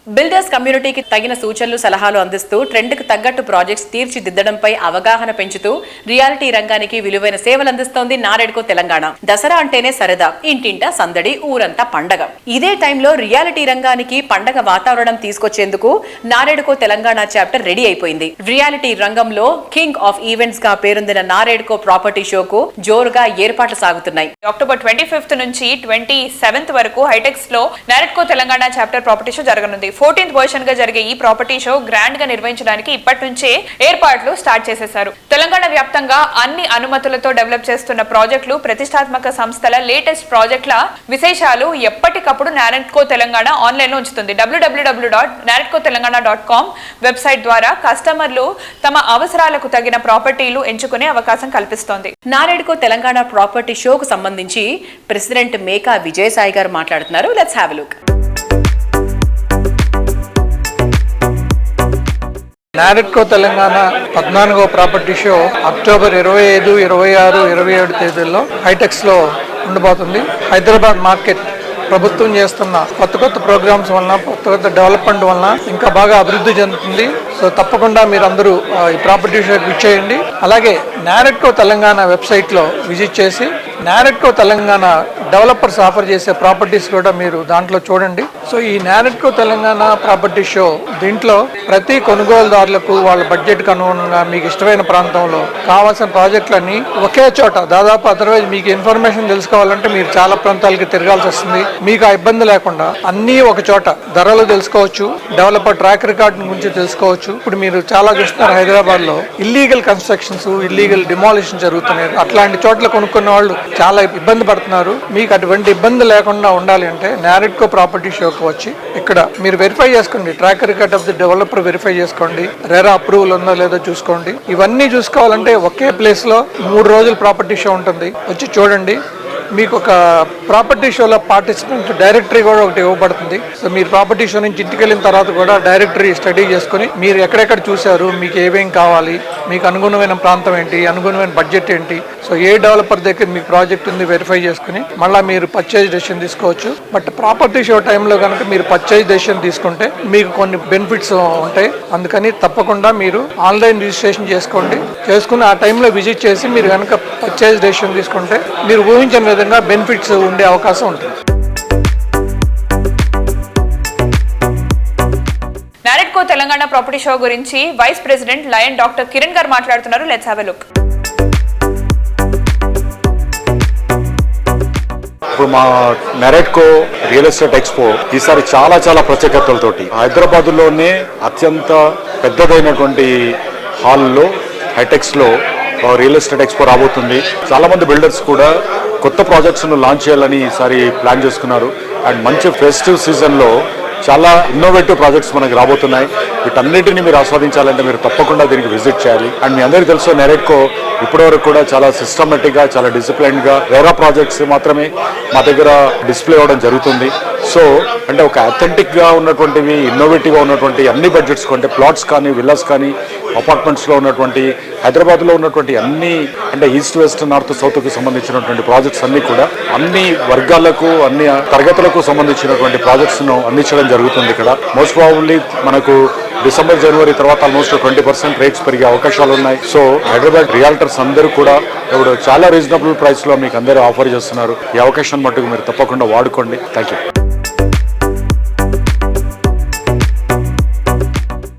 Builders కమ్యూనిటీకి తగిన సూచనలు సలహాలు అందిస్తూ ట్రెండ్కు తగ్గట్టు ప్రాజెక్ట్స్ తీర్చిదిద్దడంపై అవగాహన పెంచుతూ రియాలిటీ రంగానికి విలువైన సేవలు అందిస్తోంది నారెడ్కో తెలంగాణ. దసరా అంటేనే సరదా, ఇంటింటా సందడి, ఊరంతా పండగ. ఇదే టైంలో రియాలిటీ రంగానికి పండగ వాతావరణం తీసుకొచ్చేందుకు నారెడ్కో తెలంగాణ చాప్టర్ రెడీ అయిపోయింది. రియాలిటీ రంగంలో కింగ్ ఆఫ్ ఈవెంట్స్ గా పేరొందిన నారెడ్కో ప్రాపర్టీ షోకు జోరుగా ఏర్పాట్లు సాగుతున్నాయి. అక్టోబర్ 25 నుంచి 27 వరకు హైటెక్స్ లో NAREDCO Telangana chapter property show జరగనుంది. 14th వర్షన్ గా జరిగే ఈ ప్రాపర్టీ షో గ్రాండ్ గా నిర్వహించడానికి ఇప్పటి నుంచే ఏర్పాట్లు స్టార్ట్ చేసేశారు. తెలంగాణ వ్యాప్తంగా అన్ని అనుమతులతో డెవలప్ చేస్తున్న ప్రాజెక్టులు, ప్రతిష్టాత్మక సంస్థల లేటెస్ట్ ప్రాజెక్టుల విశేషాలు ఎప్పటికప్పుడు నారెడ్కో తెలంగాణ ఆన్లైన్ లో ఉంచుతుంది. www.naredcotelangana.com వెబ్సైట్ ద్వారా కస్టమర్లు తమ అవసరాలకు తగిన ప్రాపర్టీలు ఎంచుకునే అవకాశం కల్పిస్తోంది. నారెడ్కో తెలంగాణ ప్రాపర్టీ షోకు సంబంధించి ప్రెసిడెంట్ మేకా విజయసాయి గారు మాట్లాడుతున్నారు. Let's have a look. NAREDCO Telangana 14వ ప్రాపర్టీ షో అక్టోబర్ 25, 26, 27 తేదీల్లో హైటెక్స్లో ఉండబోతుంది. హైదరాబాద్ మార్కెట్ ప్రభుత్వం చేస్తున్న కొత్త ప్రోగ్రామ్స్ వలన, కొత్త డెవలప్మెంట్ వలన ఇంకా బాగా అభివృద్ధి చెందుతుంది. సో తప్పకుండా మీరందరూ ఈ ప్రాపర్టీ షోకి విచ్చేయండి. అలాగే నారెడ్కో తెలంగాణ వెబ్సైట్లో విజిట్ చేసి నారెడ్కో తెలంగాణ డెవలపర్స్ ఆఫర్ చేసే ప్రాపర్టీస్ కూడా మీరు దాంట్లో చూడండి. సో ఈ నారెడ్కో తెలంగాణ ప్రాపర్టీ షో దీంట్లో ప్రతి కొనుగోలుదారులకు వాళ్ళ బడ్జెట్కి అనుగుణంగా మీకు ఇష్టమైన ప్రాంతంలో కావాల్సిన ప్రాజెక్టులన్నీ ఒకే చోట, దాదాపు అదర్వైజ్ మీకు ఇన్ఫర్మేషన్ తెలుసుకోవాలంటే మీరు చాలా ప్రాంతాలకి తిరగాల్సి వస్తుంది. మీకు ఆ ఇబ్బంది లేకుండా అన్నీ ఒక చోట ధరలు తెలుసుకోవచ్చు, డెవలపర్ ట్రాక్ రికార్డ్ గురించి తెలుసుకోవచ్చు. ఇప్పుడు మీరు చాలా చూస్తున్నారు హైదరాబాద్ లో ఇల్లీగల్ కన్స్ట్రక్షన్స్, ఇల్లీగల్ డిమాలిషన్ జరుగుతున్నాయి. అట్లాంటి చోట్ల కొనుక్కున్న వాళ్ళు చాలా ఇబ్బంది పడుతున్నారు. మీకు అటువంటి ఇబ్బంది లేకుండా ఉండాలి అంటే నారెడ్కో ప్రాపర్టీ షోకి వచ్చి ఇక్కడ మీరు వెరిఫై చేసుకోండి, track record of the developer verify చేసుకోండి, రెరా అప్రూవల్ ఉందో లేదో చూసుకోండి. ఇవన్నీ చూసుకోవాలంటే ఒకే ప్లేస్ లో 3 రోజులు ప్రాపర్టీ షో ఉంటుంది. వచ్చి చూడండి. మీకు ఒక ప్రాపర్టీ షోలో పార్టిసిపెంట్ డైరెక్టరీ కూడా ఒకటి ఇవ్వబడుతుంది. సో మీరు ప్రాపర్టీ షో నుంచి ఇంటికి వెళ్ళిన తర్వాత కూడా డైరెక్టరీ స్టడీ చేసుకుని మీరు ఎక్కడెక్కడ చూశారు, మీకు ఏమేం కావాలి, మీకు అనుగుణమైన ప్రాంతం ఏంటి, అనుగుణమైన బడ్జెట్ ఏంటి, సో ఏ డెవలపర్ దగ్గర మీకు ప్రాజెక్ట్ ఉంది వెరిఫై చేసుకుని మళ్ళీ మీరు పర్చేజ్ డెసిషన్ తీసుకోవచ్చు. బట్ ప్రాపర్టీ షో టైంలో కనుక మీరు పర్చేజ్ డెసిషన్ తీసుకుంటే మీకు కొన్ని బెనిఫిట్స్ ఉంటాయి. అందుకని తప్పకుండా మీరు ఆన్లైన్ రిజిస్ట్రేషన్ చేసుకుని ఆ టైంలో విజిట్ చేసి మీరు కనుక పర్చేజ్ డెసిషన్ తీసుకుంటే మీరు ఊహించిన విధంగా బెనిఫిట్స్ ఉండే అవకాశం ఉంటుంది. నారెడ్కో తెలంగాణ ప్రాపర్టీ షో గురించి vice president lion doctor Kiran గారు మాట్లాడుతున్నారు. Let's have a look. ఇప్పుడు మా నారెడ్కో రియల్ ఎస్టేట్ ఎక్స్పో ఈసారి చాలా ప్రత్యేకతలతోటి హైదరాబాద్లోనే అత్యంత పెద్దదైనటువంటి హాల్లో హైటెక్స్లో రియల్ ఎస్టేట్ ఎక్స్పో రాబోతుంది. చాలా మంది బిల్డర్స్ కూడా కొత్త ప్రాజెక్ట్స్ను లాంచ్ చేయాలని ఈసారి ప్లాన్ చేసుకున్నారు. అండ్ మంచి ఫెస్టివ్ సీజన్లో చాలా ఇన్నోవేటివ్ ప్రాజెక్ట్స్ మనకి రాబోతున్నాయి. వీటన్నిటిని మీరు ఆస్వాదించాలంటే మీరు తప్పకుండా దీనికి విజిట్ చేయాలి. అండ్ మీ అందరికీ తెలుసు నారెడ్కో ఇప్పటివరకు కూడా చాలా సిస్టమేటిక్గా, చాలా డిసిప్లైన్గా రేరా ప్రాజెక్ట్స్ మాత్రమే మా దగ్గర డిస్ప్లే అవ్వడం జరుగుతుంది. సో అంటే ఒక అథెంటిక్గా ఉన్నటువంటివి, ఇన్నోవేటివ్గా ఉన్నటువంటి అన్ని బడ్జెట్స్ అంటే ప్లాట్స్ కానీ, విల్లాస్ కానీ, అపార్ట్మెంట్స్లో ఉన్నటువంటి హైదరాబాద్లో ఉన్నటువంటి అన్ని అంటే ఈస్ట్ వెస్ట్ నార్త్ సౌత్కి సంబంధించినటువంటి ప్రాజెక్ట్స్ అన్ని కూడా అన్ని వర్గాలకు, అన్ని తరగతులకు సంబంధించినటువంటి ప్రాజెక్ట్స్ను అందించడం జరుగుతుంది. ఇక్కడ మోస్ట్ ప్రాబబ్లీ మనకు డిసెంబర్, జనవరి తర్వాత ఆల్మోస్ట్ 20% రేట్స్ పెరిగే అవకాశాలు ఉన్నాయి. సో హైదరాబాద్ రియాల్టర్స్ అందరూ కూడా ఇప్పుడు చాలా రీజనబుల్ ప్రైస్లో మీకు అందరూ ఆఫర్ చేస్తున్నారు. ఈ అవకాశం మట్టుకు మీరు తప్పకుండా వాడుకోండి. Thank you.